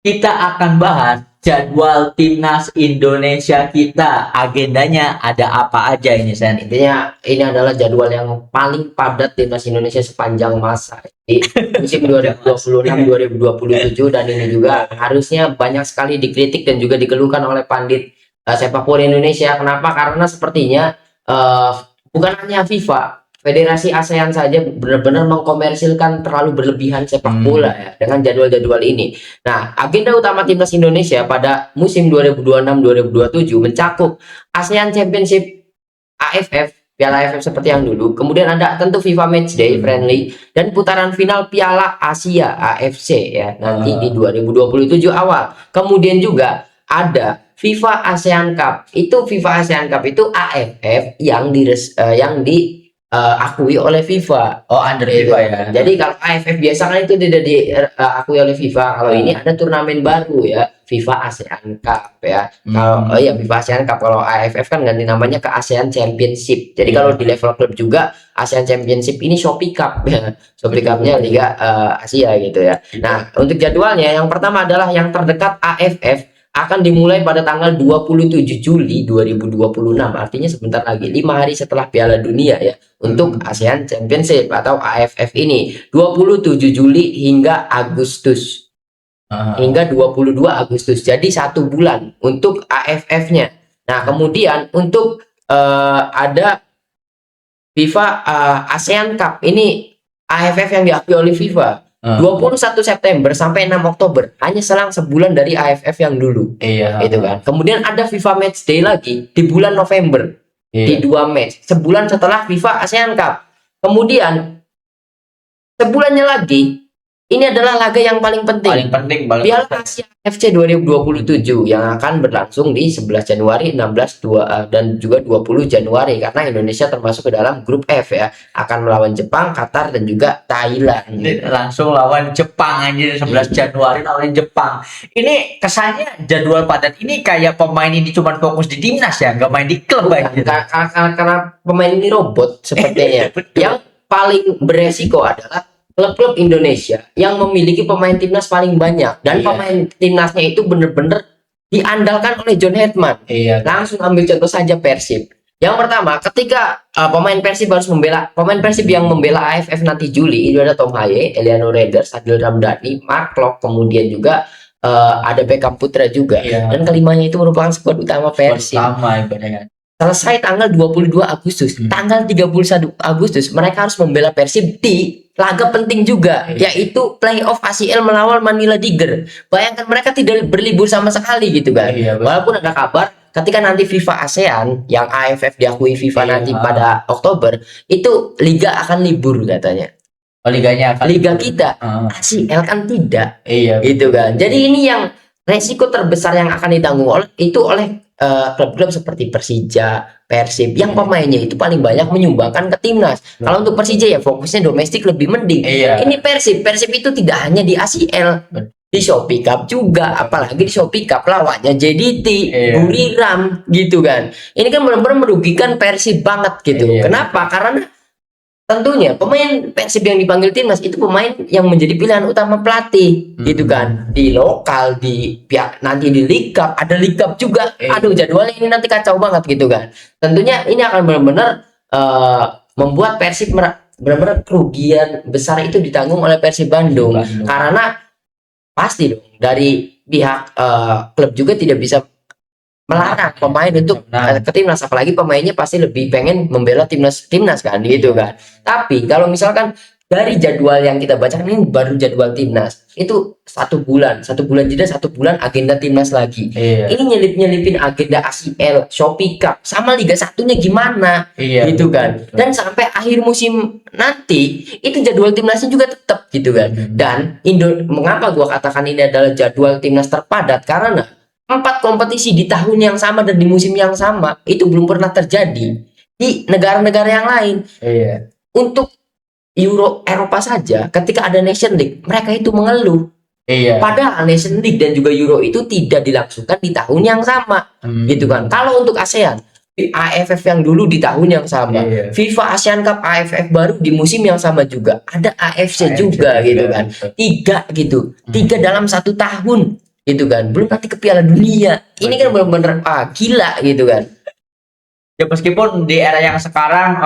kita akan bahas jadwal timnas Indonesia kita. Agendanya ada apa aja ini, Sen? Intinya ini adalah jadwal yang paling padat timnas Indonesia sepanjang masa di musim 2026-2027, dan ini juga harusnya banyak sekali dikritik dan juga dikeluhkan oleh pandit sepak bola Indonesia. Kenapa? Karena sepertinya eh, bukan hanya FIFA, Federasi ASEAN saja benar-benar mengkomersilkan terlalu berlebihan sepak bola ya dengan jadwal-jadwal ini. Nah, agenda utama timnas Indonesia pada musim 2026-2027 mencakup ASEAN Championship, AFF, Piala AFF seperti yang dulu. Kemudian ada tentu FIFA Matchday Friendly dan putaran final Piala Asia AFC ya nanti di 2027 awal. Kemudian juga ada FIFA ASEAN Cup. Itu FIFA ASEAN Cup itu AFF yang diakui oleh FIFA. Oh, under Gitu. FIFA ya. Jadi kalau AFF biasa kan itu tidak diakui oleh FIFA. Kalau ini ada turnamen baru ya, FIFA ASEAN Cup ya. Kalau ya FIFA ASEAN Cup, kalau AFF kan ganti namanya ke ASEAN Championship. Jadi kalau di level klub juga ASEAN Championship ini Shopee Cup ya. Shopee Cup-nya Liga Asia gitu ya. Nah, untuk jadwalnya yang pertama adalah yang terdekat AFF akan dimulai pada tanggal 27 Juli 2026. Artinya sebentar lagi, 5 hari setelah Piala Dunia ya, untuk ASEAN Championship atau AFF ini 27 Juli hingga Agustus. Hingga 22 Agustus. Jadi 1 bulan untuk AFF-nya. Nah, kemudian untuk ada FIFA ASEAN Cup. Ini AFF yang diakui oleh FIFA. 21 September sampai 6 Oktober. Hanya selang sebulan dari AFF yang dulu. Iya. Gitu kan. Kemudian ada FIFA Matchday lagi di bulan November. Di 2 match. Sebulan setelah FIFA ASEAN Cup. Kemudian sebulannya lagi, ini adalah laga yang paling penting. Piala Asia FC 2027 yang akan berlangsung di 11 Januari, 16 dan juga 20 Januari, karena Indonesia termasuk ke dalam grup F ya. Akan melawan Jepang, Qatar dan juga Thailand. Langsung lawan Jepang aja 11 Januari lawan Jepang. Ini kesannya jadwal padat ini kayak pemain ini cuma fokus di timnas ya, nggak main di klub aja. Karena pemain ini robot sepertinya. Yang paling beresiko adalah klub-klub Indonesia yang memiliki pemain timnas paling banyak, dan pemain timnasnya itu benar-benar diandalkan oleh John Hetman. Langsung ambil contoh saja Persib. Yang pertama, ketika pemain Persib yang membela AFF nanti Juli, itu ada Tom Haye, Eliano Raiders, Adil Ramdhani, Mark Klok, kemudian juga ada Beckham Putra juga. Dan kelimanya itu merupakan skuad utama Persib. Selesai tanggal 22 Agustus, tanggal 31 Agustus mereka harus membela Persib di laga penting juga, yaitu playoff ACL melawan Manila Tiger. Bayangkan mereka tidak berlibur sama sekali gitu kan. Walaupun ada kabar ketika nanti FIFA ASEAN yang AFF diakui FIFA nanti pada Oktober, itu liga akan libur katanya. Liganya akan liga kita ACL kan tidak. Gitu kan. Jadi ini yang resiko terbesar yang akan ditanggung oleh klub-klub seperti Persija, Persib yang pemainnya itu paling banyak menyumbangkan ke timnas. Kalau untuk Persija ya fokusnya domestik lebih mending. Ini Persib itu tidak hanya di ACL, di Shopee Cup juga, apalagi di Shopee Cup lawannya JDT, Buriram gitu kan. Ini kan benar-benar merugikan Persib banget gitu. Kenapa? Karena tentunya pemain Persib yang dipanggil timnas itu pemain yang menjadi pilihan utama pelatih gitu kan, di lokal, di pihak nanti di League Cup, ada League Cup juga. Aduh, jadwalnya ini nanti kacau banget gitu kan. Tentunya ini akan benar-benar membuat Persib benar-benar kerugian besar itu ditanggung oleh Persib Bandung. Karena pasti dong dari pihak klub juga tidak bisa melarang pemain untuk ke timnas, apalagi pemainnya pasti lebih pengen membela timnas kan gitu kan. Tapi kalau misalkan dari jadwal yang kita baca ini baru jadwal timnas, itu 1 bulan jeda, 1 bulan agenda timnas lagi. Ini nyelipin agenda ACL, Shopee Cup sama Liga 1-nya gimana gitu kan. Dan sampai akhir musim nanti itu jadwal timnasnya juga tetap gitu kan. Dan mengapa gua katakan ini adalah jadwal timnas terpadat, karena 4 kompetisi di tahun yang sama dan di musim yang sama itu belum pernah terjadi di negara-negara yang lain. Untuk Eropa saja, ketika ada Nation League mereka itu mengeluh. Padahal Nation League dan juga Euro itu tidak dilangsungkan di tahun yang sama gitu kan. Kalau untuk ASEAN, AFF yang dulu di tahun yang sama, FIFA ASEAN Cup, AFF baru di musim yang sama juga, ada AFC juga gitu kan. 3 dalam 1 tahun gitu kan, belum nanti ke Piala Dunia. Ini kan benar-benar gila gitu kan. Ya meskipun di era yang sekarang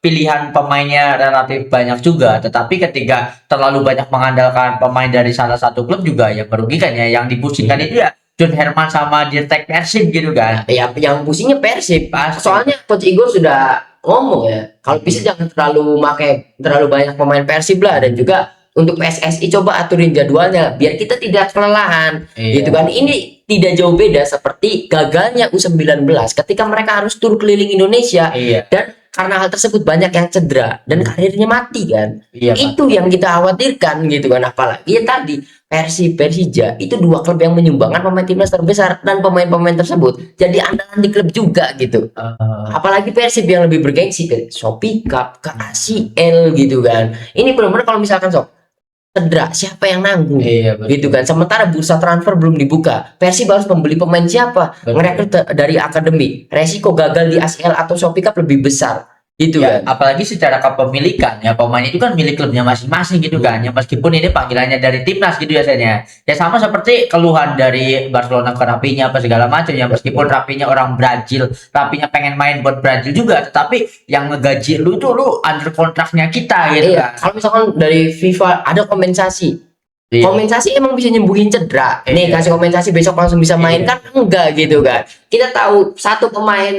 pilihan pemainnya relatif banyak juga, tetapi ketika terlalu banyak mengandalkan pemain dari salah satu klub juga ya merugikan ya. Yang dipusingkan itu ya John Herman sama Dirtek Persib gitu kan. Ya, yang pusingnya Persib. Pasti. Soalnya Coach Igor sudah ngomong ya, kalau bisa jangan terlalu banyak pemain Persib lah, dan juga untuk PSSI coba aturin jadwalnya biar kita tidak kelelahan. Iya. Gitu kan. Ini tidak jauh beda seperti gagalnya U19 ketika mereka harus tur keliling Indonesia. Iya. Dan karena hal tersebut banyak yang cedera dan karirnya mati kan. Iya, Itu yang kita khawatirkan gitu kan. Apalagi ya tadi Persib, Persija itu dua klub yang menyumbangkan pemain timnas terbesar, dan pemain-pemain tersebut jadi andalan di klub juga gitu. Apalagi Persib yang lebih bergengsi ke Shopee Cup, ke ACL gitu kan. Ini benar-benar kalau misalkan cedera, siapa yang nanggung? Iya, betul. Gitu kan. Sementara bursa transfer belum dibuka, Persib harus membeli pemain siapa? Betul. Merekrut dari akademi. Resiko gagal di ACL atau Shopee Cup lebih besar. Gitu Ya, kan. apalagi secara kepemilikan ya, pemain itu kan milik klubnya masing-masing gitu kan ya, meskipun ini panggilannya dari timnas gitu biasanya ya, sama seperti keluhan dari Barcelona ke Rapinya apa segala macam ya, meskipun Rapinya orang Brazil, Rapinya pengen main buat Brazil juga, tetapi yang ngegaji lu tuh lu under kontraknya kita gitu Iya, kan. kalau misalkan dari FIFA ada kompensasi. Iya. Kompensasi emang bisa nyembuhin cedera. Nih Iya. kasih kompensasi besok langsung bisa main Iya. kan enggak gitu kan. Kita tahu satu pemain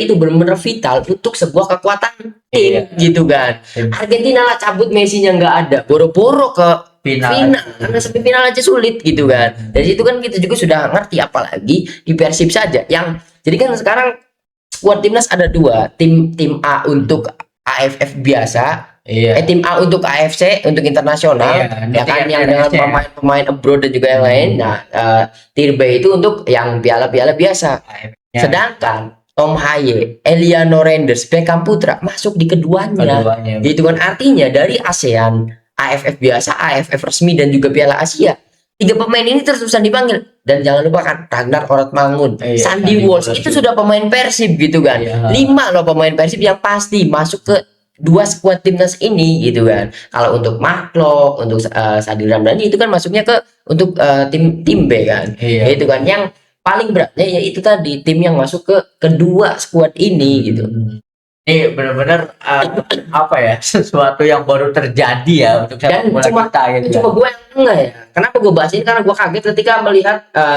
itu benar-benar vital untuk sebuah kekuatan tim Iya. gitu kan. Iya. Argentina lah cabut Messi-nya nggak ada, boro-boro ke Final. karena semifinal aja sulit gitu kan. Dari situ kan kita juga sudah ngerti, apalagi di Persib saja yang jadi kan sekarang skuad timnas ada dua, tim A untuk AFF biasa, Iya. tim A untuk AFC untuk internasional, Iya, ya kan, nanti yang ada dengan FC. pemain-pemain abroad dan juga yang lain. Nah, tier B itu untuk yang piala-piala biasa. Ya, Sedangkan Tom Haye, Eliano Renders, Beckham Putra masuk di keduanya. keduanya. Gitu kan, artinya dari ASEAN, AFF biasa, AFF resmi, dan juga Piala Asia, tiga pemain ini terus-terusan dipanggil. Dan jangan lupakan Ragnar Orotmangun, Iya, Sandy Sandy Walsh, Walsh itu juga. sudah pemain Persib gitu kan. Iya. 5 loh pemain Persib yang pasti masuk ke dua skuad timnas ini gitu kan. Kalau untuk Mark untuk Sadil Ramdhani itu kan masuknya ke untuk tim B kan. Iya. Itu kan yang paling beratnya ya itu tadi, tim yang masuk ke kedua skuad ini gitu. Ini benar-benar apa ya, sesuatu yang baru terjadi ya untuk sepak Dan bola kita gitu. cuma gue yang enggak ya. Kenapa gue bahas ini? Karena gue kaget ketika melihat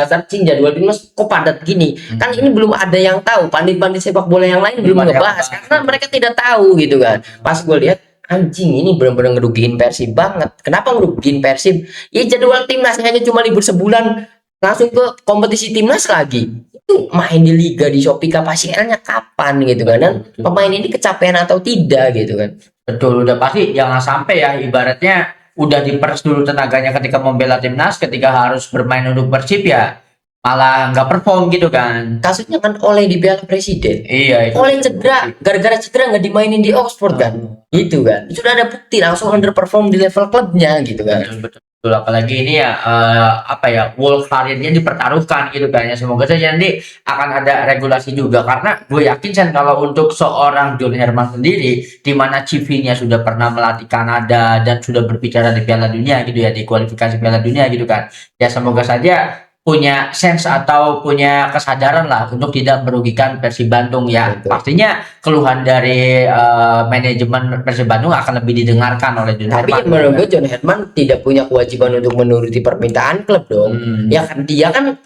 searching jadwal timnas kok padat gini. Kan ini belum ada yang tahu. Pandit-pandit sepak bola yang lain belum ada yang ngebahas ngebahas. karena mereka tidak tahu gitu kan. Pas gue lihat, anjing, ini benar-benar ngerugiin Persib banget. Kenapa ngerugiin Persib? Ya jadwal timnasnya hanya cuma libur sebulan, langsung ke kompetisi timnas lagi. Itu main di liga di Shopee Cup ACL-nya kapan gitu kan. Dan pemain ini kecapean atau tidak gitu kan. Betul, udah pasti jangan sampai ya, ibaratnya udah diperes dulu tenaganya ketika membela timnas, ketika harus bermain untuk Persib ya malah nggak perform gitu kan. Kasusnya kan Oleh di Piala Presiden. Iya, itu. Oleh cedera, gara-gara cedera nggak dimainin di Oxford kan, gitu kan. Sudah ada bukti langsung underperform di level klubnya gitu kan. Betul, betul. Apalagi ini ya apa ya, world karirnya dipertaruhkan gitu kan ya. Semoga saja nanti akan ada regulasi juga, karena gue yakin kan kalau untuk seorang John Herman sendiri, di mana CV-nya sudah pernah melatih Kanada dan sudah berbicara di Piala Dunia gitu ya, di kualifikasi Piala Dunia gitu kan ya, semoga saja punya sense atau punya kesadaran lah untuk tidak merugikan Persib Bandung ya. Betul. Pastinya keluhan dari manajemen Persib Bandung akan lebih didengarkan oleh John Tapi Herman. menurut gue John Herman tidak punya kewajiban untuk menuruti permintaan klub dong. Ya kan, dia kan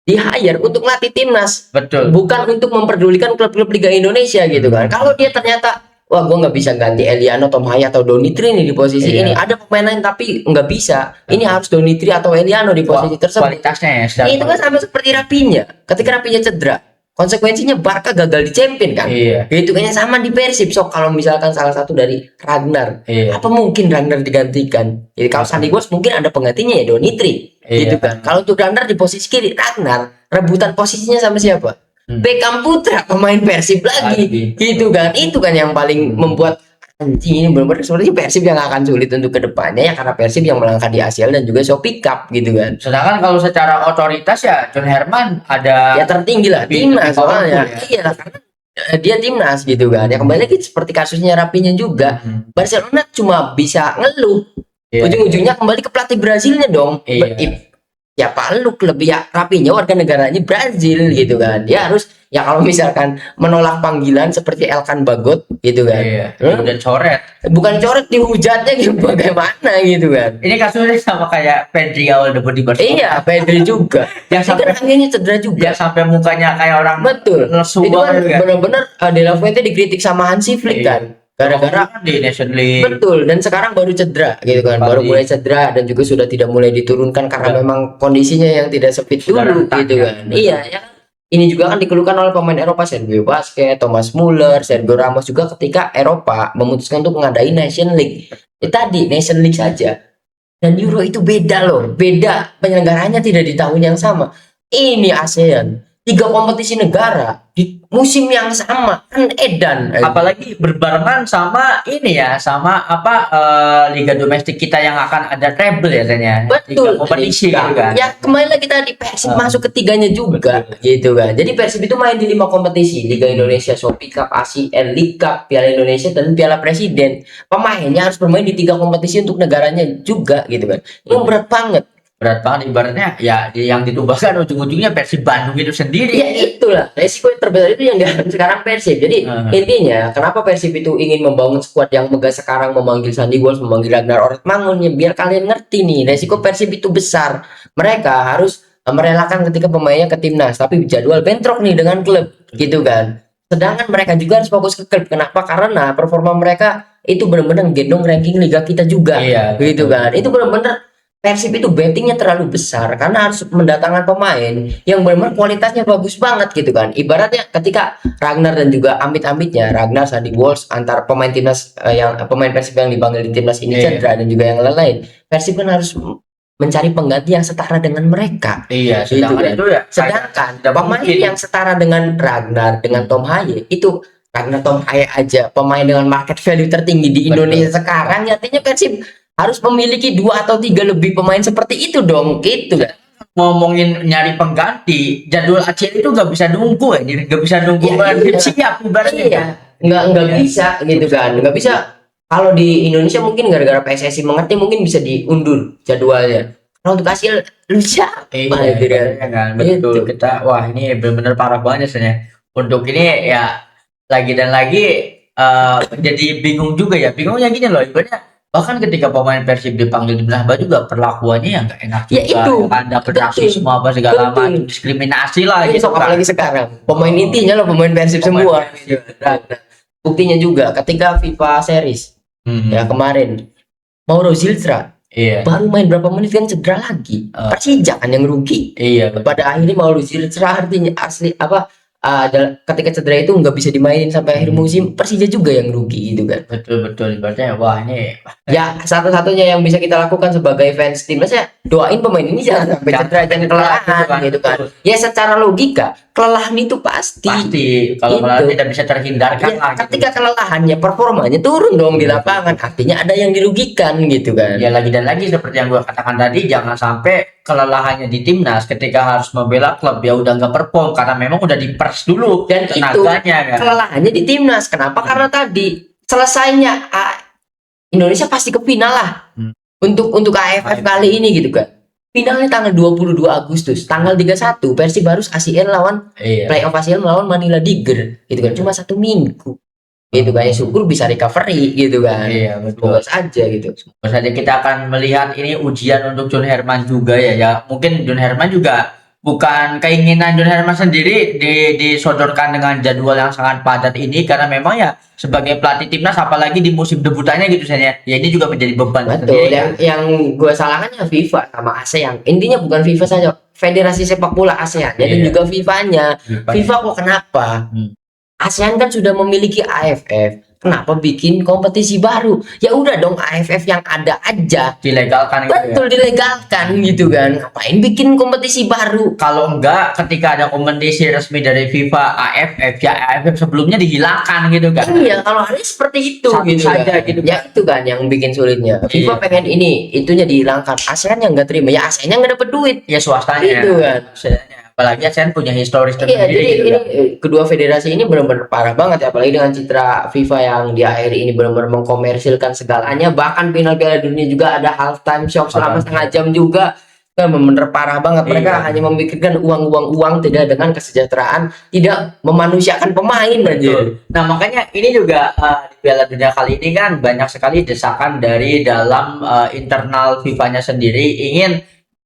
di-hire untuk melatih timnas, Betul. bukan untuk memperdulikan klub-klub Liga Indonesia gitu kan. Kalau dia ternyata, wah gue nggak bisa ganti Eliano, Tom Haye atau Donitri nih di posisi Iya. ini, ada pemain lain tapi nggak bisa, ini harus Donitri atau Eliano di posisi tersebut. Kualitasnya ya secara Itu kan sama seperti Rapinya. Ketika Rapinya cedera, konsekuensinya Barca gagal di Champion kan. Iya. Itu kayaknya sama di Persib. So kalau misalkan salah satu dari Ragnar, Iya. apa mungkin Ragnar digantikan? Jadi kalau Sandy Walsh mungkin ada penggantinya ya Donitri. Iya. Gitu kan. Kalau untuk Ragnar di posisi kiri, Ragnar rebutan posisinya sama siapa? Beckham Putra, pemain Persib lagi. Gitu kan. Itu kan yang paling membuat anjing, ini benar-benar sebenarnya Persib yang akan sulit untuk kedepannya ya, karena Persib yang melangkah di ACL dan juga Shopee Cup gitu kan. Sedangkan kalau secara otoritas ya John Herman ada Ya tertinggi lah lebih timnas soalnya. powerful ya. Iya lah, karena dia timnas gitu kan. Ya kembali lagi seperti kasusnya Rapinya juga. Barcelona cuma bisa ngeluh. Iya. Ujung-ujungnya kembali ke pelatih Brazilnya dong. Iya. Ya lu klub ya rapinya warga negaranya Brazil gitu kan. Dia harus ya kalau misalkan menolak panggilan seperti Elkan Bagot gitu kan. Iya, udah coret. Bukan coret, dihujatnya gitu bagaimana gitu kan. Ini kasusnya sama kayak Pedri awal debut di Barcelona. Iya, Pedri juga. Yang Dia kan sampai akhirnya cedera juga. ya sampai mukanya kayak orang Betul. lesu Itu kan banget kan. benar-benar De La Fuente dikritik sama Hansi Flick Iya. kan. Gara-gara di Nation League. betul, dan sekarang baru cedera gitu kan, baru mulai cedera dan juga sudah tidak mulai diturunkan karena Udah. memang kondisinya yang tidak fit Sudah dulu rentan, gitu ya. kan. Iya ya. Ini juga kan dikeluhkan oleh pemain Eropa, Sergio Busquets, Thomas Muller, Sergio Ramos juga ketika Eropa memutuskan untuk mengadain Nation League. Tadi Nation League saja. Dan Euro itu beda loh, beda penyelenggaranya tidak di tahun yang sama. Ini ASEAN, 3 kompetisi negara di musim yang sama kan edan. Apalagi berbarengan sama ini ya, sama liga domestik kita yang akan ada treble ya Sen, ya. Betul. Liga kompetisi gitu kan. Ya kembali lagi tadi Persib masuk ketiganya juga gitu kan. Jadi Persib itu main di 5 kompetisi, Liga Indonesia, Shopee Cup, ASEAN League Cup, Piala Indonesia dan Piala Presiden. Pemainnya harus bermain di 3 kompetisi untuk negaranya juga gitu kan. Itu berat banget. Berat banget ibaratnya ya yang ditumbangkan ujung-ujungnya Persib Bandung itu sendiri. Ya itulah resiko yang terbesar itu yang dihadapi sekarang Persib. Jadi intinya kenapa Persib itu ingin membangun skuad yang megah sekarang, memanggil Sandy Walsh, memanggil Ragnar Ortmangun, ya biar kalian ngerti nih resiko Persib itu besar. Mereka harus merelakan ketika pemainnya ke timnas, tapi jadwal bentrok nih dengan klub gitu kan. Sedangkan mereka juga harus fokus ke klub. Kenapa? Karena performa mereka itu benar-benar gendong ranking liga kita juga. Iya, Gitu kan. Itu benar-benar Persib itu bettingnya terlalu besar karena harus mendatangkan pemain yang benar-benar kualitasnya bagus banget gitu kan. Ibaratnya ketika Ragnar dan juga amit-amitnya Ragnar, Sandy Walsh antar pemain timnas pemain Persib yang dipanggil di timnas ini cedera dan juga yang lain-lain. Persib kan harus mencari pengganti yang setara dengan mereka. Iya, Gitu sedangkan kan. itu ya Sedangkan tidak pemain mungkin. yang setara dengan Ragnar, dengan Tom Haye itu Ragnar, Tom Haye aja pemain dengan market value tertinggi di Indonesia sekarang, ya artinya Persib harus memiliki 2 atau 3 lebih pemain seperti itu dong gitu kan. Ngomongin nyari pengganti, jadwal ACL itu nggak bisa nunggu ya, jadi nggak bisa nunggu Ya, Persib iya. siap ibaratnya. Iya, nggak bisa gitu kan, nggak bisa. Kalau di Indonesia mungkin gara-gara PSSI mengerti mungkin bisa diundur jadwalnya. Kalau untuk hasil lu siapa Iya, gitu kan. kan betul. Gitu. Kita wah ini benar-benar parah banget sebenarnya. Untuk ini ya lagi dan lagi jadi bingung juga ya. Bingungnya gini loh, ibaratnya bahkan ketika pemain Persib dipanggil di Belah juga perlakuannya yang nggak enak juga. Ya itu. Ada rasisme apa segala Betul. macam, diskriminasi lah Iya, gitu kan. apalagi sekarang pemain intinya loh pemain Persib semua. Buktinya juga ketika FIFA series ya kemarin Mauro Zilstra Iya. baru main berapa menit kan cedera lagi. Persija kan yang rugi. Iya. Pada akhirnya Mauro Zilstra artinya asli ketika cedera itu nggak bisa dimainin sampai akhir musim, Persija juga yang rugi gitu kan. Betul. Ibaratnya wah ini Ya satu-satunya yang bisa kita lakukan sebagai fans timnas ya doain pemain ini jangan sampai cedera, jangan kelelahan gitu kan. Ya secara logika kelelahan itu pasti kalau Gitu. kelelahan tidak bisa terhindarkan Ya, lah. Gitu. ketika kelelahannya performanya turun dong di lapangan, artinya ada yang dirugikan gitu kan. Ya lagi dan lagi seperti yang gue katakan tadi, jangan sampai kelelahannya di timnas ketika harus membela klub ya udah nggak perform karena memang udah dipers dulu Dan itu tenaganya kan. kelelahannya di timnas. Kenapa? Karena tadi selesainya Indonesia pasti ke final lah. Untuk AFF kali ini gitu kan. Finalnya tanggal 22 Agustus, tanggal 31 Persib harus ASEAN lawan playoff ASEAN melawan Manila Tiger gitu kan. Cuma 1 minggu. Gitu kan, ya syukur bisa recovery gitu kan. Iya betul. Semoga saja gitu. Semoga saja kita akan melihat ini ujian untuk John Herman juga ya. Mungkin John Herman juga bukan keinginan John Herman sendiri disodorkan dengan jadwal yang sangat padat ini karena memang ya sebagai pelatih timnas apalagi di musim debutannya gitu saja. Ya ini juga menjadi beban Betul. sendiri. Yang gue salahkan ya FIFA sama ASEAN. Intinya bukan FIFA saja, Federasi Sepak Bola ASEAN dan Iya. juga FIFA-nya. FIFA kok kenapa? ASEAN kan sudah memiliki AFF. Kenapa bikin kompetisi baru? Ya udah dong AFF yang ada aja. Dilegalkan gitu ya. Betul, dilegalkan gitu kan. Ngapain bikin kompetisi baru? Kalau enggak ketika ada kompetisi resmi dari FIFA AFF ya AFF sebelumnya dihilangkan gitu kan. Iya, kalau ada seperti itu Satu gitu saja kan. gitu Ya itu kan yang bikin sulitnya. FIFA Iya. pengen itunya dihilangkan. ASEAN yang nggak terima. Ya ASEAN yang nggak dapet duit. Ya swastanya. Gitu kan. Apalagi ASEAN punya historis Iya, tersendiri jadi gitu ini kan. kedua federasi ini benar-benar parah banget ya, apalagi dengan citra FIFA yang di akhir ini benar-benar mengkomersilkan segalanya, bahkan final Piala Dunia juga ada halftime show selama setengah jam juga. kan bener parah banget. Mereka Iya. hanya memikirkan uang, tidak dengan kesejahteraan, tidak memanusiakan pemain aja. Betul. Nah, makanya ini juga di Piala Dunia kali ini kan banyak sekali desakan dari dalam internal FIFA-nya sendiri ingin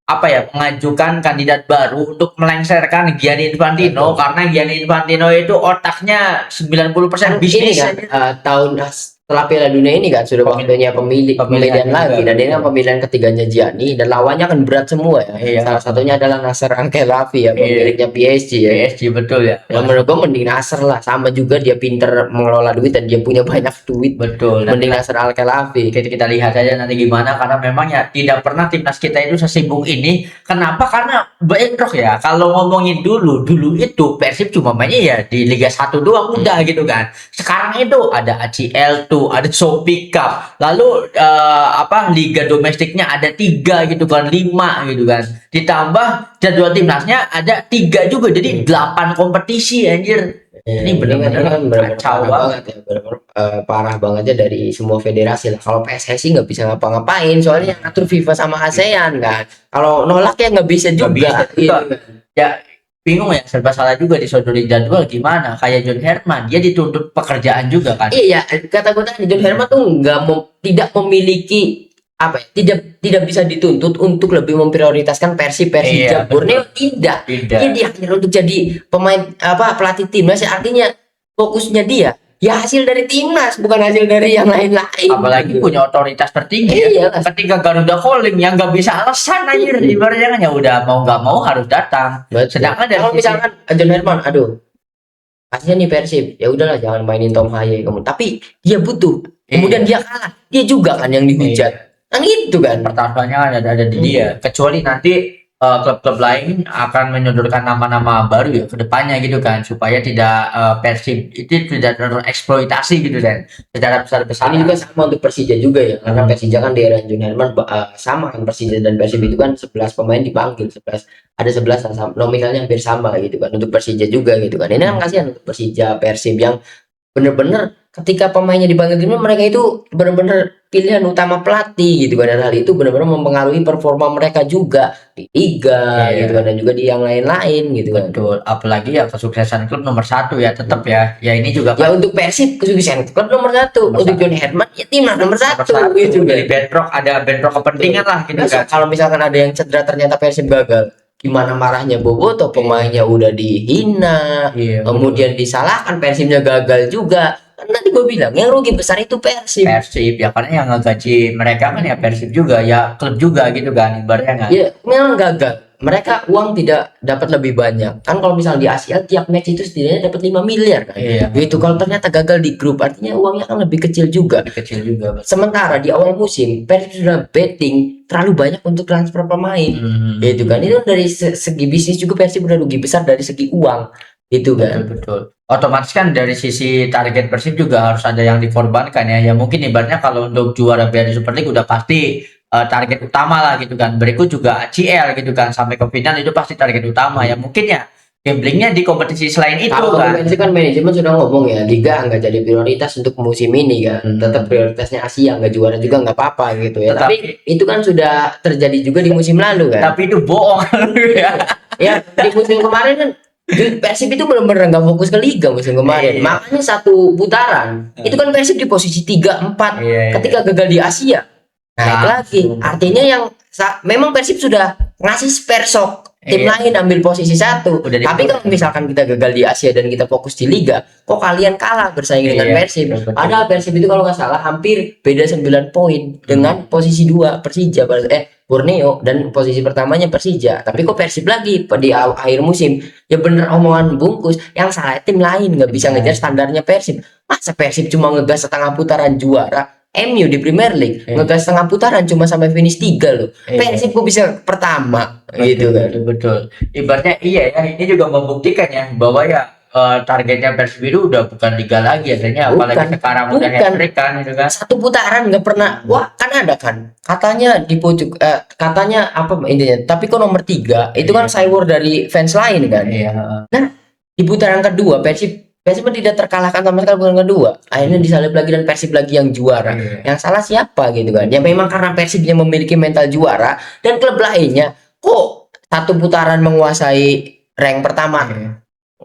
apa ya, mengajukan kandidat baru untuk melengsarkan Gianni Infantino, Betul. karena Gianni Infantino itu otaknya 90% Ini bisnis kan aja. tahun setelah Piala Dunia ini kan sudah waktunya Pemilihan pemilihan juga, lagi, dan ini kan betul. pemilihan ketiganya Gianni, dan lawannya kan berat semua ya. Iya. Salah satunya adalah Nasser Al-Khelaifi ya, pemiliknya PSG ya. PSG, betul ya. Ya menurut gue mending Nasser lah, sama juga dia pinter mengelola duit dan dia punya banyak duit. Betul. Mending Nasser Al-Khelaifi. Kita lihat aja nanti gimana, karena memang ya tidak pernah timnas kita itu sesibuk ini. Kenapa? Karena bentrok ya. Kalau ngomongin dulu itu Persib cuma mainnya ya di Liga 1 doang udah gitu kan. Sekarang itu ada ACL tuh, ada Shopee Cup, lalu liga domestiknya ada 3 gitu kan, 5 gitu kan. Ditambah jadwal timnasnya ada 3 juga, jadi 8 kompetisi anjir. Ini benar-benar kacau banget ya, benar-benar parah banget ya dari semua federasi lah. Kalau PSSI nggak bisa ngapa-ngapain, soalnya yang ngatur FIFA sama ASEAN kan. Kalau nolak ya nggak bisa juga. bisa juga. Gitu. Ya bingung ya, serba salah juga disodorin jadwal gimana. Kayak John Herman, dia dituntut pekerjaan juga kan. Iya, kata gue tadi John Herman tuh tidak memiliki apa ya, tidak bisa dituntut untuk lebih memprioritaskan Persija, Iya, Borneo tidak. Tidak. Dia diakhir untuk jadi pemain pelatih timnas, artinya fokusnya dia ya hasil dari timnas, bukan hasil dari yang lain-lain. Apalagi gitu. punya otoritas tertinggi Iya. ya. Ketika Garuda calling yang nggak bisa alasan anjir, ibaratnya kan ya udah mau nggak mau harus datang. Betul. Sedangkan dari kalau sisi- misalkan John Herman, aduh, kasihan nih Persib, ya udahlah jangan mainin Tom Haye kamu. Tapi dia butuh, kemudian dia kalah, dia juga kan yang dihujat. Kan itu kan. pertaruhannya kan ada di dia. Kecuali nanti klub-klub lain akan menyodorkan nama-nama baru ya ke depannya gitu kan, supaya tidak Persib itu tidak tereksploitasi gitu kan secara Ini besar-besaran. juga sama untuk Persija juga ya, karena Persija kan di era John Herman sama kan, Persija dan Persib itu kan 11 pemain dipanggil, 11 ada 11 lah, nominalnya hampir sama gitu kan untuk Persija juga gitu kan. Ini kan kasihan untuk Persija, Persib yang bener-bener ketika pemainnya dipanggil gini, mereka itu bener-bener pilihan utama pelatih gitu kan, dan hal itu benar-benar mempengaruhi performa mereka juga di liga gitu kan, dan juga di yang lain-lain gitu kan. Betul, apalagi ya kesuksesan klub nomor 1 ya tetap ya. Ya ini juga Ya untuk Persib kesuksesan klub nomor 1, Nomor untuk satu. John Herman ya timnas nomor 1 nomor 1 gitu kan. Jadi bentrok, ada bentrok kepentingan lah gitu Nah, kan. kalau misalkan ada yang cedera ternyata Persib gagal, gimana marahnya Boboto, pemainnya udah dihina, Iya, kemudian disalahkan, Persibnya gagal juga. Kan tadi gue bilang yang rugi besar itu Persib. Persib ya, karena yang ngegaji mereka kan ya Persib juga ya, klub juga gitu kan ibaratnya kan. Ya memang gagal. Mereka uang tidak dapat lebih banyak. Kan kalau misalnya di Asia tiap match itu setidaknya dapat 5 miliar kan. Iya. Gitu. Kalau ternyata gagal di grup, artinya uangnya kan lebih kecil juga. Lebih kecil juga. Sementara di awal musim Persib sudah betting terlalu banyak untuk transfer pemain. Gitu kan. Itu dari segi bisnis juga Persib udah rugi besar dari segi uang. Gitu kan. Betul. Otomatis kan dari sisi target Persib juga harus ada yang dikorbankan ya. Ya mungkin ibaratnya kalau untuk juara Piala Super League udah pasti target utama lah gitu kan. Berikut juga ACL gitu kan, sampai ke final itu pasti target utama ya. Mungkin ya gamblingnya di kompetisi selain itu Kalau kan. kan manajemen sudah ngomong ya, liga nggak jadi prioritas untuk musim ini kan. Tetap prioritasnya Asia, nggak juara juga nggak apa-apa gitu ya. Tapi itu kan sudah terjadi juga di musim lalu kan. Tapi itu bohong ya. Ya di musim kemarin kan Persib itu benar-benar nggak fokus ke liga musim kemarin. Iya. Makanya satu putaran itu kan Persib di posisi 3-4 Iya. ketika gagal di Asia. Nah, itu lagi. Artinya yang memang Persib sudah ngasih spare shock. Tim Iya. lain ambil posisi 1. Udah Tapi kalau misalkan kita gagal di Asia dan kita fokus di liga, kok kalian kalah bersaing dengan Iya, Persib. betul. Padahal Persib itu kalau nggak salah hampir beda 9 poin dengan posisi 2 Persija, Borneo, dan posisi pertamanya Persija. Tapi kok Persib lagi di akhir musim, ya bener omongan bungkus, yang salah tim lain nggak bisa ngejar standarnya Persib. Masa Persib cuma ngegas setengah putaran juara, MU di Premier League ngegas setengah putaran cuma sampai finish 3 loh. Persib kok bisa pertama gitu kan. Betul. Ibaratnya iya ya, ini juga membuktikan ya bahwa ya targetnya Persib itu udah bukan liga lagi akhirnya, apalagi sekarang udah hat-trick kan gitu kan. Satu putaran nggak pernah. Wah, kan ada kan katanya di pojok, katanya apa intinya, tapi kok nomor 3 itu kan cyber dari fans lain kan. Iya. Nah, di putaran kedua Persib tidak terkalahkan sama sekali putaran kedua. Akhirnya disalib lagi dan Persib lagi yang juara. Yang salah siapa gitu kan? Ya memang karena Persibnya memiliki mental juara dan klub lainnya kok satu putaran menguasai rank pertama,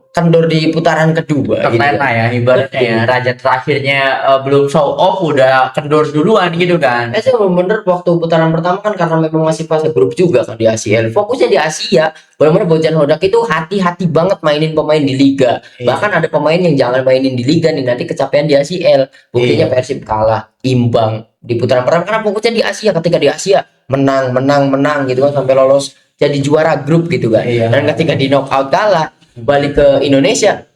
kendor di putaran kedua gitu Terlena kan. ya ibaratnya ya, raja terakhirnya belum show off udah kendor duluan gitu kan. Sih bener waktu putaran pertama kan karena memang masih fase grup juga kan di ACL, fokusnya di Asia. Benar-benar Bojan Hodak itu hati-hati banget mainin pemain di liga. Iya. Bahkan ada pemain yang jangan mainin di liga nih, nanti kecapean di ACL. Buktinya Iya. Persib kalah imbang di putaran pertama karena fokusnya di Asia. Ketika di Asia menang gitu kan sampai lolos jadi juara grup gitu kan. Iya. Dan ketika di knockout kalah balik ke Indonesia,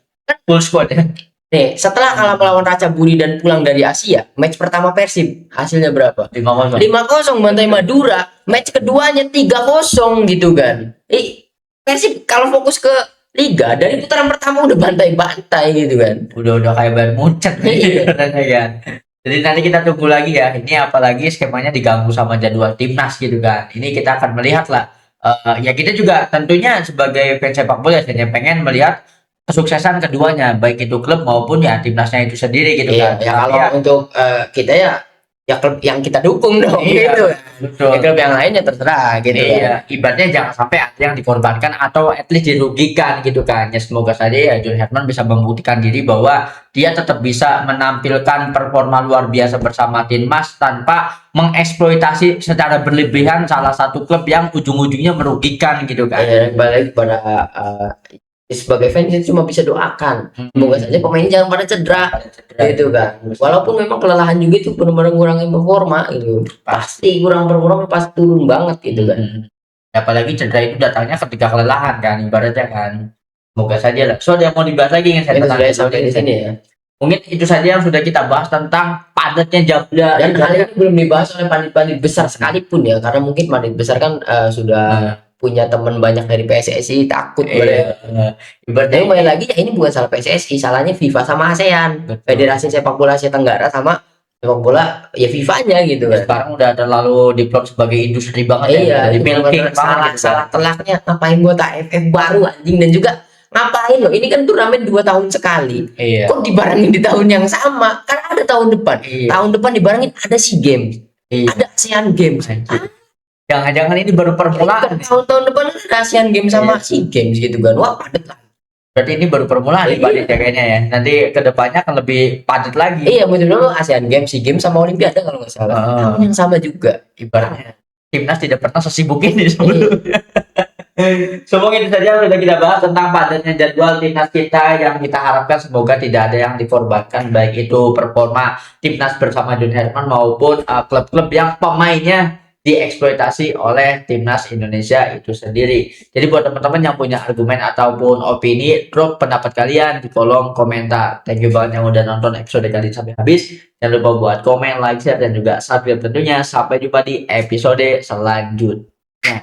Full squad ya. nih setelah kalah melawan Raja Buri dan pulang dari Asia, match pertama Persib hasilnya berapa? 5-0. 5-0 bantai Madura. Match keduanya 3-0 gitu kan. Persib kalau fokus ke liga dari putaran pertama udah bantai-bantai gitu kan. Udah kayak Bayern Munchen Iya. sebenarnya kan. Jadi nanti kita tunggu lagi ya. Ini apalagi skemanya diganggu sama jadwal timnas gitu kan. Ini kita akan melihat lah. Ya kita juga tentunya sebagai fans sepak bola saya pengen melihat kesuksesan keduanya, baik itu klub maupun ya timnasnya itu sendiri gitu Iya, kan. ya kalau Ya, untuk kita ya klub yang kita dukung dong iya, gitu. betul. Ya, klub yang lainnya terserah gitu kan. Iya, ibaratnya jangan sampai ada yang dikorbankan atau at least dirugikan gitu kan. Ya semoga saja ya John Herman bisa membuktikan diri bahwa dia tetap bisa menampilkan performa luar biasa bersama timnas tanpa mengeksploitasi secara berlebihan salah satu klub yang ujung-ujungnya merugikan gitu kan. Balik pada sebagai fans itu cuma bisa doakan. Semoga saja pemainnya jangan pada cedera gitu kan. Walaupun memang kelelahan juga itu benar-benar ngurangin performa gitu. Pasti kurang performa pasti turun banget gitu kan. Apalagi cedera itu datangnya ketika kelelahan kan ibaratnya kan. Semoga saja lah. So ada yang mau dibahas lagi yang saya Itu sudah tanya sampai di sini ya. Mungkin itu saja yang sudah kita bahas tentang padatnya jadwal. Dan hal ini belum dibahas oleh pandit-pandit besar sekalipun ya, karena mungkin pandit besar kan sudah punya teman banyak dari PSSI, takut Iya. Tapi kembali lagi ya ini bukan salah PSSI, salahnya FIFA sama ASEAN, Betul. Federasi Sepak Bola Asia Tenggara sama sepak bola ya FIFA-nya gitu kan. Sekarang udah terlalu diplot sebagai industri banget Iya, ya. Di itu milking bener-bener salah banget gitu. salah telaknya ngapain buat AFF baru anjing, dan juga ngapain loh, ini kan turnamen 2 tahun sekali. Iya. Kok dibarengin di tahun yang sama? Kan ada tahun depan. Iya. Tahun depan dibarengin ada SEA Games, Iya. ada ASEAN Games. Jangan-jangan ini baru permulaan. Tahun-tahun depan ada ASEAN Games sama SEA Games gitu kan. Wah, padet lah. Berarti ini baru permulaan nih Iya. Pak ya kayaknya ya. Nanti kedepannya akan lebih padat lagi. Iya, betul-betul ASEAN Games, SEA Games sama Olimpiade kalau nggak salah. Tahun yang sama juga. Ibaratnya timnas tidak pernah sesibuk ini sebelumnya. Semoga itu saja yang sudah kita bahas tentang padatnya jadwal timnas kita, yang kita harapkan semoga tidak ada yang dikorbankan, baik itu performa timnas bersama John Herman maupun klub-klub yang pemainnya dieksploitasi oleh timnas Indonesia itu sendiri. Jadi buat teman-teman yang punya argumen ataupun opini, drop pendapat kalian di kolom komentar. Thank you banget yang udah nonton episode kali ini sampai habis. Jangan lupa buat komen, like, share, dan juga subscribe tentunya. Sampai jumpa di episode selanjutnya.